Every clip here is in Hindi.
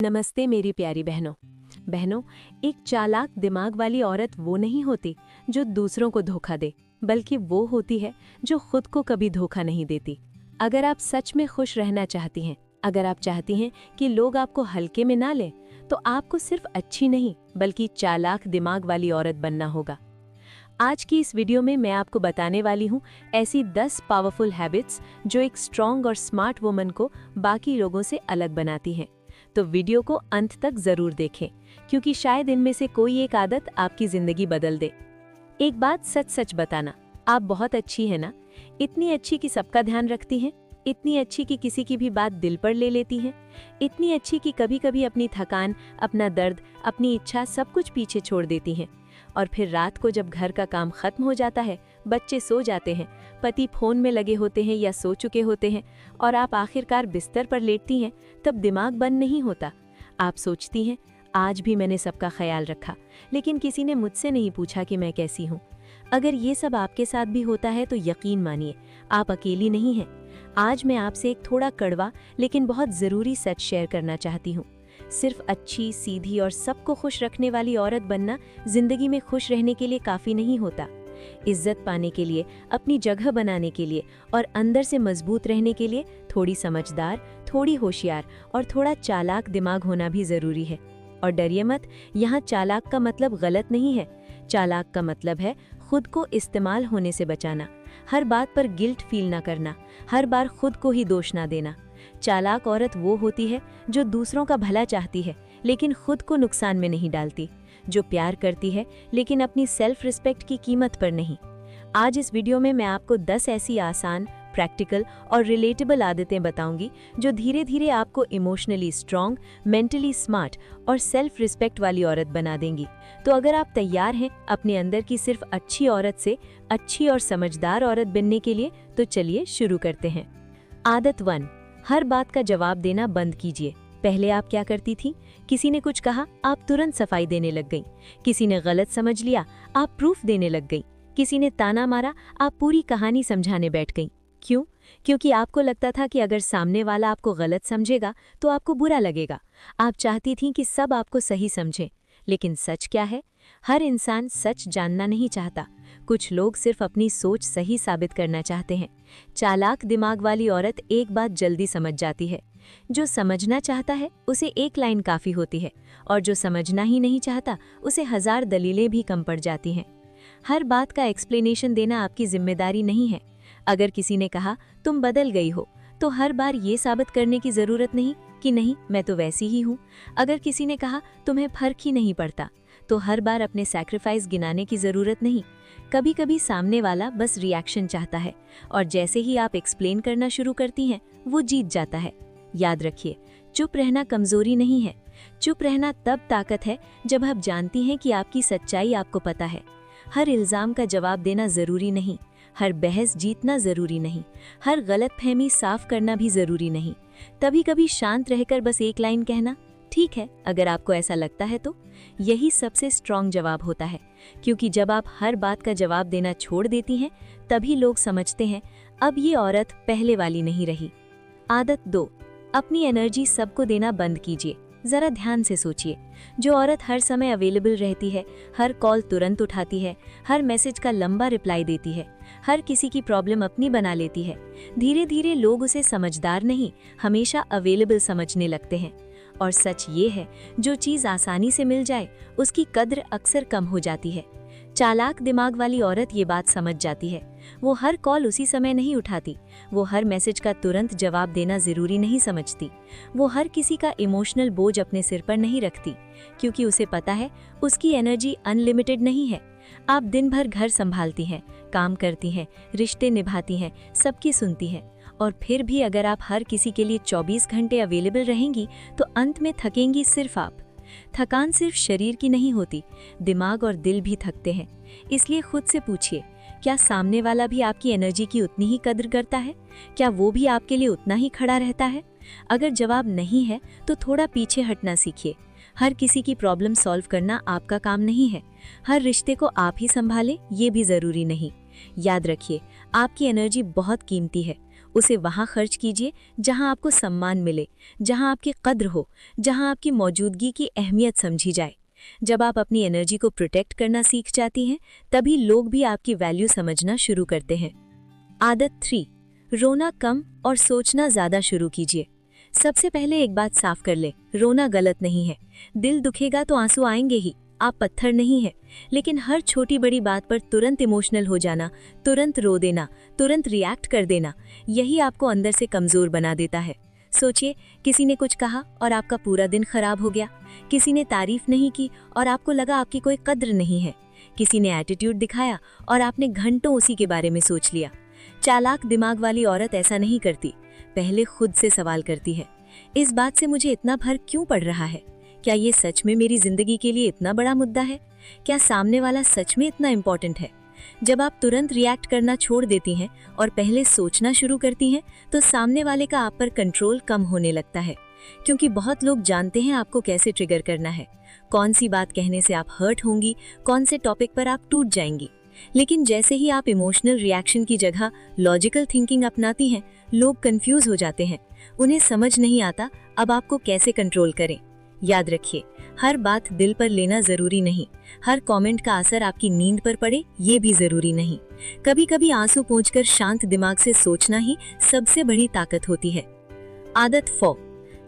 नमस्ते मेरी प्यारी बहनों। बहनों, एक चालाक दिमाग वाली औरत वो नहीं होती जो दूसरों को धोखा दे, बल्कि वो होती है जो खुद को कभी धोखा नहीं देती। अगर आप सच में खुश रहना चाहती हैं, अगर आप चाहती हैं कि लोग आपको हल्के में ना लें, तो आपको सिर्फ अच्छी नहीं बल्कि चालाक दिमाग वाली औरत बनना होगा। आज की इस वीडियो में मैं आपको बताने वाली हूँ ऐसी 10 पावरफुल हैबिट्स जो एक स्ट्रॉन्ग और स्मार्ट वुमन को बाकी लोगों से अलग बनाती हैं। तो वीडियो को अंत तक जरूर देखें, क्योंकि शायद इनमें से कोई एक आदत आपकी जिंदगी बदल दे। एक बात सच सच बताना, आप बहुत अच्छी हैं ना? इतनी अच्छी कि सबका ध्यान रखती हैं, इतनी अच्छी कि किसी की भी बात दिल पर ले लेती हैं, इतनी अच्छी कि कभी कभी अपनी थकान, अपना दर्द, अपनी इच्छा सब कुछ पीछे छोड़ देती हैं। और फिर रात को जब घर का काम खत्म हो जाता है, बच्चे सो जाते हैं, पति फोन में लगे होते हैं या सो चुके होते हैं, और आप आखिरकार बिस्तर पर लेटती हैं, तब दिमाग बंद नहीं होता। आप सोचती हैं, आज भी मैंने सबका ख्याल रखा, लेकिन किसी ने मुझसे नहीं पूछा कि मैं कैसी हूँ। अगर ये सब आपके साथ भी होता है तो यकीन मानिए, आप अकेली नहीं हैं। आज मैं आपसे एक थोड़ा कड़वा लेकिन बहुत ज़रूरी सच शेयर करना चाहती हूँ। सिर्फ अच्छी, सीधी और सबको खुश रखने वाली औरत बनना जिंदगी में खुश रहने के लिए काफ़ी नहीं होता। इज्जत पाने के लिए, अपनी जगह बनाने के लिए और अंदर से मजबूत रहने के लिए थोड़ी समझदार, थोड़ी होशियार और थोड़ा चालाक दिमाग होना भी ज़रूरी है। और डरिए मत, यहाँ चालाक का मतलब गलत नहीं है। चालाक का मतलब है खुद को इस्तेमाल होने से बचाना, हर बात पर गिल्ट फील ना करना, हर बार खुद को ही दोष ना देना। चालाक औरत वो होती है जो दूसरों का भला चाहती है लेकिन खुद को नुकसान में नहीं डालती, जो प्यार करती है लेकिन अपनी सेल्फ रिस्पेक्ट की कीमत पर नहीं। आज इस वीडियो में मैं आपको 10 ऐसी आसान, प्रैक्टिकल और रिलेटेबल आदतें बताऊंगी जो धीरे धीरे आपको इमोशनली स्ट्रॉन्ग, मेंटली स्मार्ट और सेल्फ रिस्पेक्ट वाली औरत बना देंगी। तो अगर आप तैयार हैं अपने अंदर की सिर्फ अच्छी औरत से अच्छी और समझदार औरत बनने के लिए, तो चलिए शुरू करते हैं। आदत 1, हर बात का जवाब देना बंद कीजिए। पहले आप क्या करती थी? किसी ने कुछ कहा, आप तुरंत सफाई देने लग गई। किसी ने गलत समझ लिया, आप प्रूफ देने लग गई। किसी ने ताना मारा, आप पूरी कहानी समझाने बैठ गई। क्यों? क्योंकि आपको लगता था कि अगर सामने वाला आपको गलत समझेगा तो आपको बुरा लगेगा। आप चाहती थीं कि सब आपको सही समझें। लेकिन सच क्या है? हर इंसान सच जानना नहीं चाहता। कुछ लोग सिर्फ अपनी सोच सही साबित करना चाहते हैं। चालाक दिमाग वाली औरत एक बात जल्दी समझ जाती है। जो समझना चाहता है उसे एक लाइन काफ़ी होती है, और जो समझना ही नहीं चाहता उसे 1000 दलीलें भी कम पड़ जाती हैं। हर बात का एक्सप्लेनेशन देना आपकी जिम्मेदारी नहीं है। अगर किसी ने कहा तुम बदल गई हो, तो हर बार ये साबित करने की ज़रूरत नहीं कि नहीं, मैं तो वैसी ही हूँ। अगर किसी ने कहा तुम्हें फर्क ही नहीं पड़ता, तो हर बार अपने सैक्रिफाइस गिनाने की ज़रूरत नहीं। कभी कभी सामने वाला बस रिएक्शन चाहता है, और जैसे ही आप एक्सप्लेन करना शुरू करती हैं, वो जीत जाता है। याद रखिए, चुप रहना कमज़ोरी नहीं है। चुप रहना तब ताकत है जब आप जानती हैं कि आपकी सच्चाई आपको पता है। हर इल्ज़ाम का जवाब देना ज़रूरी नहीं, हर बहस जीतना ज़रूरी नहीं, हर गलतफहमी साफ करना भी ज़रूरी नहीं। तभी कभी शांत रहकर बस एक लाइन कहना, ठीक है, अगर आपको ऐसा लगता है तो, यही सबसे स्ट्रॉन्ग जवाब होता है। क्योंकि जब आप हर बात का जवाब देना छोड़ देती हैं, तभी लोग समझते हैं अब ये औरत पहले वाली नहीं रही। आदत 2, अपनी एनर्जी सबको देना बंद कीजिए। ज़रा ध्यान से सोचिए, जो औरत हर समय अवेलेबल रहती है, हर कॉल तुरंत उठाती है, हर मैसेज का लंबा रिप्लाई देती है, हर किसी की प्रॉब्लम अपनी बना लेती है, धीरे धीरे लोग उसे समझदार नहीं, हमेशा अवेलेबल समझने लगते हैं। और सच ये है, जो चीज़ आसानी से मिल जाए उसकी कद्र अक्सर कम हो जाती है। चालाक दिमाग वाली औरत ये बात समझ जाती है। वो हर कॉल उसी समय नहीं उठाती, वो हर मैसेज का तुरंत जवाब देना ज़रूरी नहीं समझती, वो हर किसी का इमोशनल बोझ अपने सिर पर नहीं रखती, क्योंकि उसे पता है उसकी एनर्जी अनलिमिटेड नहीं है। आप दिन भर घर संभालती हैं, काम करती हैं, रिश्ते निभाती हैं, सबकी सुनती हैं, और फिर भी अगर आप हर किसी के लिए 24 घंटे अवेलेबल रहेंगी तो अंत में थकेंगी सिर्फ आप। थकान सिर्फ शरीर की नहीं होती, दिमाग और दिल भी थकते हैं। इसलिए खुद से पूछिए, क्या सामने वाला भी आपकी एनर्जी की उतनी ही कद्र करता है? क्या वो भी आपके लिए उतना ही खड़ा रहता है? अगर जवाब नहीं है तो थोड़ा पीछे हटना सीखिए। हर किसी की प्रॉब्लम सॉल्व करना आपका काम नहीं है। हर रिश्ते को आप ही संभालें, ये भी ज़रूरी नहीं। याद रखिए, आपकी एनर्जी बहुत कीमती है, उसे वहाँ खर्च कीजिए जहाँ आपको सम्मान मिले, जहाँ आपकी कद्र हो, जहाँ आपकी मौजूदगी की अहमियत समझी जाए। जब आप अपनी एनर्जी को प्रोटेक्ट करना सीख जाती हैं, तभी लोग भी आपकी वैल्यू समझना शुरू करते हैं। आदत 3, रोना कम और सोचना ज़्यादा शुरू कीजिए। सबसे पहले एक बात साफ कर ले, रोना गलत नहीं है। दिल दुखेगा तो आंसू आएंगे ही, आप पत्थर नहीं है। लेकिन हर छोटी बड़ी बात पर तुरंत इमोशनल हो जाना, तुरंत रो देना, तुरंत रिएक्ट कर देना, यही आपको अंदर से कमज़ोर बना देता है। सोचिए, किसी ने कुछ कहा और आपका पूरा दिन खराब हो गया। किसी ने तारीफ नहीं की और आपको लगा आपकी कोई कद्र नहीं है। किसी ने एटीट्यूड दिखाया और आपने घंटों उसी के बारे में सोच लिया। चालाक दिमाग वाली औरत ऐसा नहीं करती, पहले खुद से सवाल करती है, इस बात से मुझे इतना भर क्यों पड़ रहा है? क्या ये सच में मेरी जिंदगी के लिए इतना बड़ा मुद्दा है? क्या सामने वाला सच में इतना इम्पोर्टेंट है? जब आप तुरंत रिएक्ट करना छोड़ देती हैं और पहले सोचना शुरू करती हैं, तो सामने वाले का आप पर कंट्रोल कम होने लगता है। क्योंकि बहुत लोग जानते हैं आपको कैसे ट्रिगर करना है, कौन सी बात कहने से आप हर्ट होंगी, कौन से टॉपिक पर आप टूट जाएंगी। लेकिन जैसे ही आप इमोशनल रिएक्शन की जगह लॉजिकल थिंकिंग अपनाती हैं, लोग कंफ्यूज हो जाते हैं। उन्हें समझ नहीं आता अब आपको कैसे कंट्रोल करें। याद रखिए, हर बात दिल पर लेना जरूरी नहीं, हर कमेंट का असर आपकी नींद पर पड़े ये भी जरूरी नहीं। कभी कभी आंसू पोंछकर शांत दिमाग से सोचना ही सबसे बड़ी ताकत होती है। आदत 4,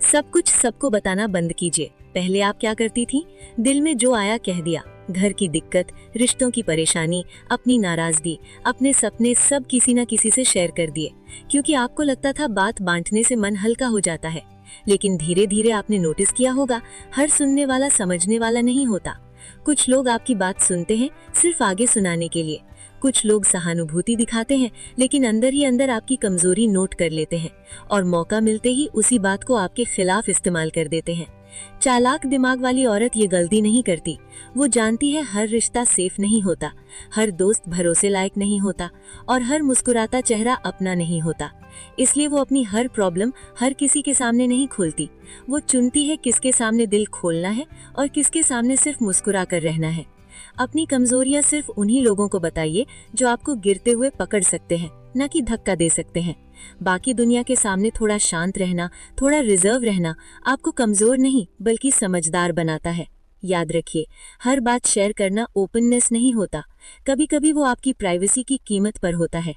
सब कुछ सबको बताना बंद कीजिए। पहले आप क्या करती थी? दिल में जो आया कह दिया। घर की दिक्कत, रिश्तों की परेशानी, अपनी नाराजगी, अपने सपने सब किसी न किसी से शेयर कर दिए, क्योंकि आपको लगता था बात बांटने से मन हल्का हो जाता है। लेकिन धीरे धीरे आपने नोटिस किया होगा, हर सुनने वाला समझने वाला नहीं होता। कुछ लोग आपकी बात सुनते हैं सिर्फ आगे सुनाने के लिए। कुछ लोग सहानुभूति दिखाते हैं, लेकिन अंदर ही अंदर आपकी कमजोरी नोट कर लेते हैं और मौका मिलते ही उसी बात को आपके खिलाफ इस्तेमाल कर देते हैं। चालाक दिमाग वाली औरत ये गलती नहीं करती। वो जानती है हर रिश्ता सेफ नहीं होता, हर दोस्त भरोसे लायक नहीं होता और हर मुस्कुराता चेहरा अपना नहीं होता। इसलिए वो अपनी हर प्रॉब्लम हर किसी के सामने नहीं खोलती। वो चुनती है किसके सामने दिल खोलना है और किसके सामने सिर्फ मुस्कुरा कर रहना है। अपनी कमजोरियां सिर्फ उन्हीं लोगों को बताइए जो आपको गिरते हुए पकड़ सकते हैं, न कि धक्का दे सकते हैं। बाकी दुनिया के सामने थोड़ा शांत रहना, थोड़ा रिजर्व रहना आपको कमजोर नहीं बल्कि समझदार बनाता है। याद रखिए, हर बात शेयर करना ओपननेस नहीं होता, कभी कभी वो आपकी प्राइवेसी की कीमत पर होता है।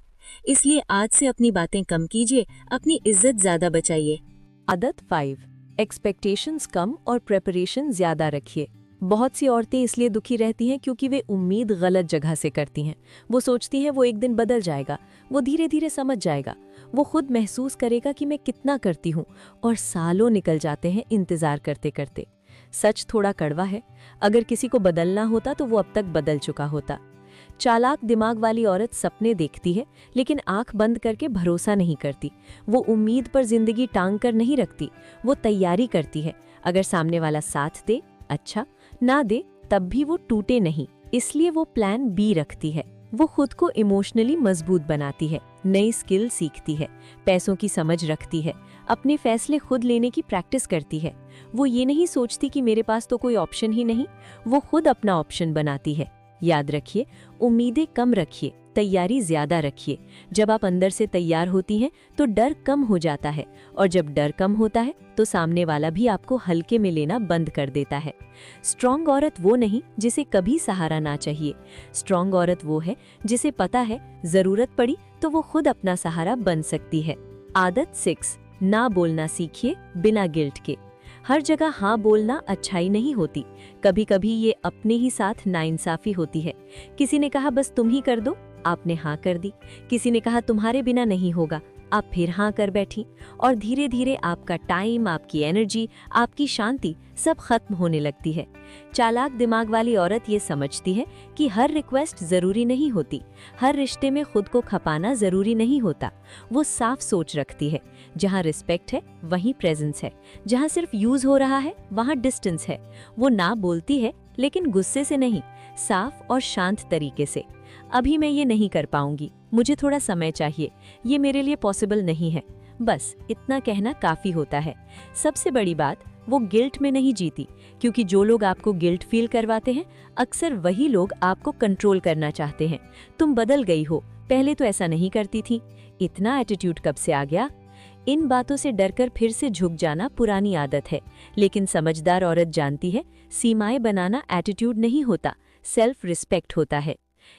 इसलिए आज से अपनी बातें कम कीजिए, अपनी इज्जत ज्यादा बचाइए। आदत 5, एक्सपेक्टेशंस कम और प्रेपरेशन ज्यादा रखिए। बहुत सी औरतें इसलिए दुखी रहती हैं क्योंकि वे उम्मीद गलत जगह से करती हैं। वो सोचती हैं वो एक दिन बदल जाएगा, वो धीरे धीरे समझ जाएगा, वो खुद महसूस करेगा कि मैं कितना करती हूँ, और सालों निकल जाते हैं इंतजार करते करते। सच थोड़ा कड़वा है, अगर किसी को बदलना होता तो वो अब तक बदल चुका होता। चालाक दिमाग वाली औरत सपने देखती है, लेकिन आंख बंद करके भरोसा नहीं करती। वो उम्मीद पर जिंदगी टांग कर नहीं रखती, वो तैयारी करती है। अगर सामने वाला साथ दे अच्छा, ना दे तब भी वो टूटे नहीं। इसलिए वो प्लान बी रखती है। वो खुद को इमोशनली मजबूत बनाती है, नई स्किल सीखती है, पैसों की समझ रखती है, अपने फैसले खुद लेने की प्रैक्टिस करती है। वो ये नहीं सोचती कि मेरे पास तो कोई ऑप्शन ही नहीं, वो खुद अपना ऑप्शन बनाती है। याद रखिए, उम्मीदें कम रखिए, तैयारी ज्यादा रखिए। जब आप अंदर से तैयार होती हैं तो डर कम हो जाता है, और जब डर कम होता है तो सामने वाला भी आपको हल्के में लेना बंद कर देता है। स्ट्रॉन्ग औरत वो नहीं जिसे कभी सहारा ना चाहिए। स्ट्रॉन्ग औरत वो है जिसे पता है जरूरत पड़ी तो वो खुद अपना सहारा बन सकती है। आदत 6, ना बोलना सीखिए बिना गिल्ट के। हर जगह हाँ बोलना अच्छाई नहीं होती, कभी कभी ये अपने ही साथ नाइंसाफी होती है। किसी ने कहा बस तुम ही कर दो, आपने हाँ कर दी। किसी ने कहा तुम्हारे बिना नहीं होगा, आप फिर हाँ कर बैठी, और धीरे धीरे आपका टाइम, आपकी एनर्जी, आपकी शांति सब खत्म होने लगती है। चालाक दिमाग वाली औरत ये समझती है कि हर रिक्वेस्ट जरूरी नहीं होती, हर रिश्ते में खुद को खपाना जरूरी नहीं होता। वो साफ सोच रखती है, जहाँ रिस्पेक्ट है वहीं प्रेजेंस है, जहाँ सिर्फ यूज हो रहा है वहाँ डिस्टेंस है। वो ना बोलती है लेकिन गुस्से से नहीं, साफ और शांत तरीके से। अभी मैं ये नहीं कर पाऊंगी, मुझे थोड़ा समय चाहिए, ये मेरे लिए पॉसिबल नहीं है, बस इतना कहना काफी होता है। सबसे बड़ी बात, वो गिल्ट में नहीं जीती, क्योंकि जो लोग आपको गिल्ट फील करवाते हैं अक्सर वही लोग आपको कंट्रोल करना चाहते हैं। तुम बदल गई हो, पहले तो ऐसा नहीं करती थी। इतना एटीट्यूड कब से आ गया? इन बातों से डरकर फिर से झुक जाना पुरानी आदत है, लेकिन समझदार औरत जानती है सीमाएं बनाना एटीट्यूड नहीं होता, सेल्फ रिस्पेक्ट होता है।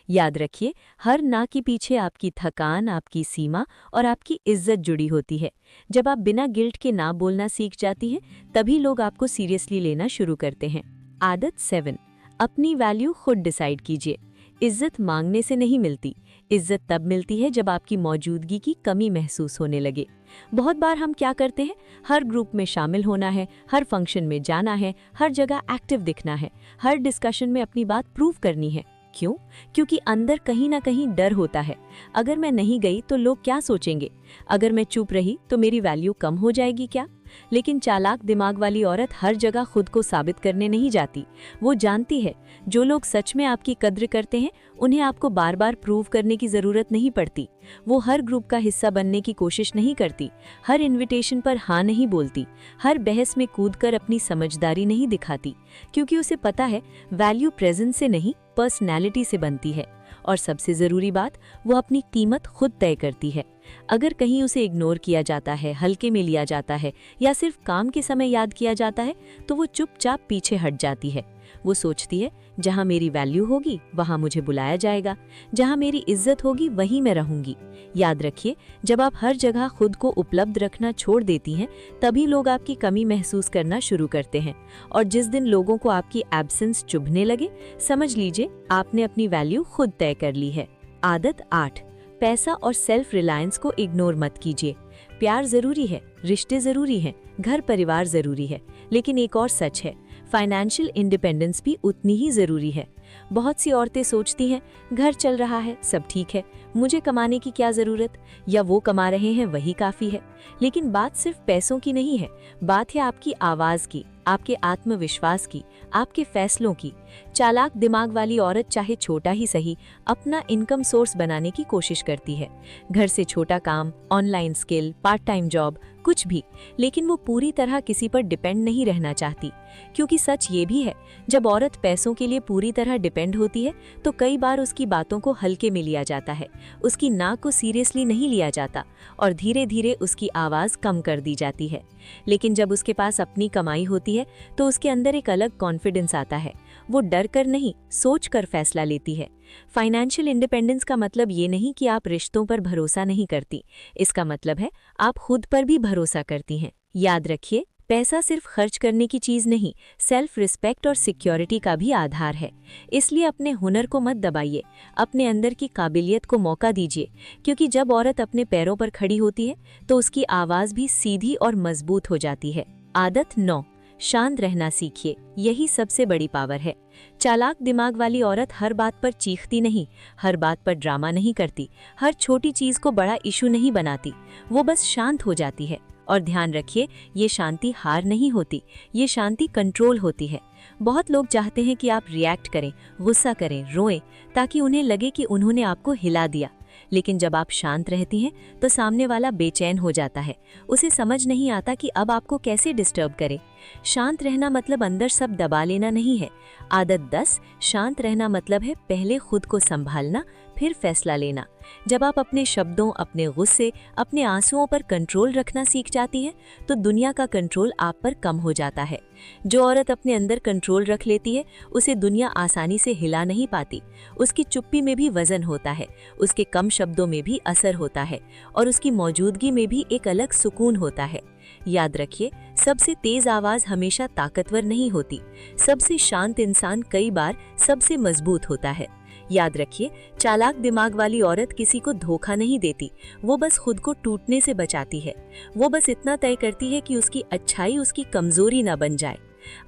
याद रखिए, हर ना के पीछे आपकी थकान, आपकी सीमा और आपकी इज्जत जुड़ी होती है। जब आप बिना गिल्ट के ना बोलना सीख जाती हैं, तभी लोग आपको सीरियसली लेना शुरू करते हैं। आदत 7, अपनी वैल्यू खुद डिसाइड कीजिए। इज्जत मांगने से नहीं मिलती, इज्जत तब मिलती है जब आपकी मौजूदगी की कमी महसूस होने लगे। बहुत बार हम क्या करते हैं, हर ग्रुप में शामिल होना है, हर फंक्शन में जाना है, हर जगह एक्टिव दिखना है, हर डिस्कशन में अपनी बात प्रूव करनी है। क्यों? क्योंकि अंदर कहीं ना कहीं डर होता है, अगर मैं नहीं गई तो लोग क्या सोचेंगे, अगर मैं चुप रही तो मेरी वैल्यू कम हो जाएगी क्या? लेकिन चालाक दिमाग वाली औरत हर जगह खुद को साबित करने नहीं जाती। वो जानती है जो लोग सच में आपकी कद्र करते हैं, उन्हें आपको बार बार प्रूव करने की जरूरत नहीं पड़ती। वो हर ग्रुप का हिस्सा बनने की कोशिश नहीं करती, हर इनविटेशन पर हाँ नहीं बोलती, हर बहस में कूदकर अपनी समझदारी नहीं दिखाती, क्योंकि उसे पता है वैल्यू प्रेजेंस से नहीं, पर्सनैलिटी से बनती है। और सबसे ज़रूरी बात, वो अपनी कीमत खुद तय करती है। अगर कहीं उसे इग्नोर किया जाता है, हल्के में लिया जाता है या सिर्फ काम के समय याद किया जाता है, तो वो चुपचाप पीछे हट जाती है। वो सोचती है जहाँ मेरी वैल्यू होगी वहाँ मुझे बुलाया जाएगा, जहाँ मेरी इज्जत होगी वहीं मैं रहूंगी। याद रखिए, जब आप हर जगह खुद को उपलब्ध रखना छोड़ देती हैं, तभी लोग आपकी कमी महसूस करना शुरू करते हैं। और जिस दिन लोगों को आपकी एब्सेंस चुभने लगे, समझ लीजिए आपने अपनी वैल्यू खुद तय कर ली है। आदत 8, पैसा और सेल्फ रिलायंस को इग्नोर मत कीजिए। प्यार जरूरी है, रिश्ते जरूरी हैं, घर परिवार जरूरी है, लेकिन एक और सच है, फाइनेंशियल इंडिपेंडेंस भी उतनी ही जरूरी है। बहुत सी औरतें सोचती हैं घर चल रहा है, सब ठीक है, मुझे कमाने की क्या जरूरत, या वो कमा रहे हैं वही काफी है। लेकिन बात सिर्फ पैसों की नहीं है, बात है आपकी आवाज की, आपके आत्मविश्वास की, आपके फैसलों की। चालाक दिमाग वाली औरत चाहे छोटा ही सही अपना इनकम सोर्स बनाने की कोशिश करती है। घर से छोटा काम, online skill, part time job, कुछ भी, लेकिन वो पूरी तरह किसी पर डिपेंड नहीं रहना चाहती। क्योंकि सच ये भी है, जब औरत पैसों के लिए पूरी तरह डिपेंड होती है तो कई बार उसकी बातों को हल्के में लिया जाता है, उसकी ना को सीरियसली नहीं लिया जाता और धीरे धीरे उसकी आवाज़ कम कर दी जाती है। लेकिन जब उसके पास अपनी कमाई होती है तो उसके अंदर एक अलग कॉन्फिडेंस आता है। वो डर कर नहीं, सोच कर फैसला लेती है। फाइनेंशियल इंडिपेंडेंस का मतलब ये नहीं कि आप रिश्तों पर भरोसा नहीं करती, इसका मतलब है आप खुद पर भी भरोसा करती हैं। याद रखिए, पैसा सिर्फ खर्च करने की चीज नहीं, सेल्फ रिस्पेक्ट और सिक्योरिटी का भी आधार है। इसलिए अपने हुनर को मत दबाइए, अपने अंदर की काबिलियत को मौका दीजिए, क्योंकि जब औरत अपने पैरों पर खड़ी होती है तो उसकी आवाज भी सीधी और मजबूत हो जाती है। आदत 9, शांत रहना सीखिए, यही सबसे बड़ी पावर है। चालाक दिमाग वाली औरत हर बात पर चीखती नहीं, हर बात पर ड्रामा नहीं करती, हर छोटी चीज को बड़ा इशू नहीं बनाती, वो बस शांत हो जाती है। और ध्यान रखिए, ये शांति हार नहीं होती, ये शांति कंट्रोल होती है। बहुत लोग चाहते हैं कि आप रिएक्ट करें, गुस्सा करें, रोएं, ताकि उन्हें लगे कि उन्होंने आपको हिला दिया। लेकिन जब आप शांत रहती हैं तो सामने वाला बेचैन हो जाता है, उसे समझ नहीं आता कि अब आपको कैसे डिस्टर्ब करे। शांत रहना मतलब अंदर सब दबा लेना नहीं है। आदत 10, शांत रहना मतलब है पहले खुद को संभालना, फिर फैसला लेना। जब आप अपने शब्दों, अपने गुस्से, अपने आंसुओं पर कंट्रोल रखना सीख जाती हैं, तो दुनिया का कंट्रोल आप पर कम हो जाता है। जो औरत अपने अंदर कंट्रोल रख लेती है, उसे दुनिया आसानी से हिला नहीं पाती। उसकी चुप्पी में भी वजन होता है, उसके कम शब्दों में भी असर होता है और उसकी मौजूदगी में भी एक अलग सुकून होता है। याद रखिए, सबसे तेज आवाज हमेशा ताकतवर नहीं होती, सबसे शांत इंसान कई बार सबसे मजबूत होता है। याद रखिए, चालाक दिमाग वाली औरत किसी को धोखा नहीं देती, वो बस खुद को टूटने से बचाती है। वो बस इतना तय करती है कि उसकी अच्छाई उसकी कमजोरी ना बन जाए।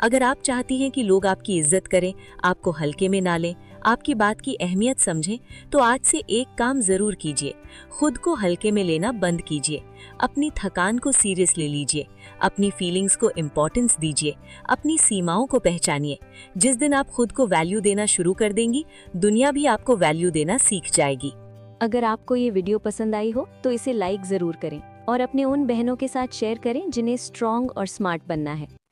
अगर आप चाहती हैं कि लोग आपकी इज्जत करें, आपको हल्के में ना लें, आपकी बात की अहमियत समझें, तो आज से एक काम जरूर कीजिए, खुद को हल्के में लेना बंद कीजिए। अपनी थकान को सीरियसली लीजिए, अपनी फीलिंग्स को इम्पोर्टेंस दीजिए, अपनी सीमाओं को पहचानिए। जिस दिन आप खुद को वैल्यू देना शुरू कर देंगी, दुनिया भी आपको वैल्यू देना सीख जाएगी। अगर आपको ये वीडियो पसंद आई हो तो इसे लाइक जरूर करें और अपने उन बहनों के साथ शेयर करें जिन्हें स्ट्रॉन्ग और स्मार्ट बनना है।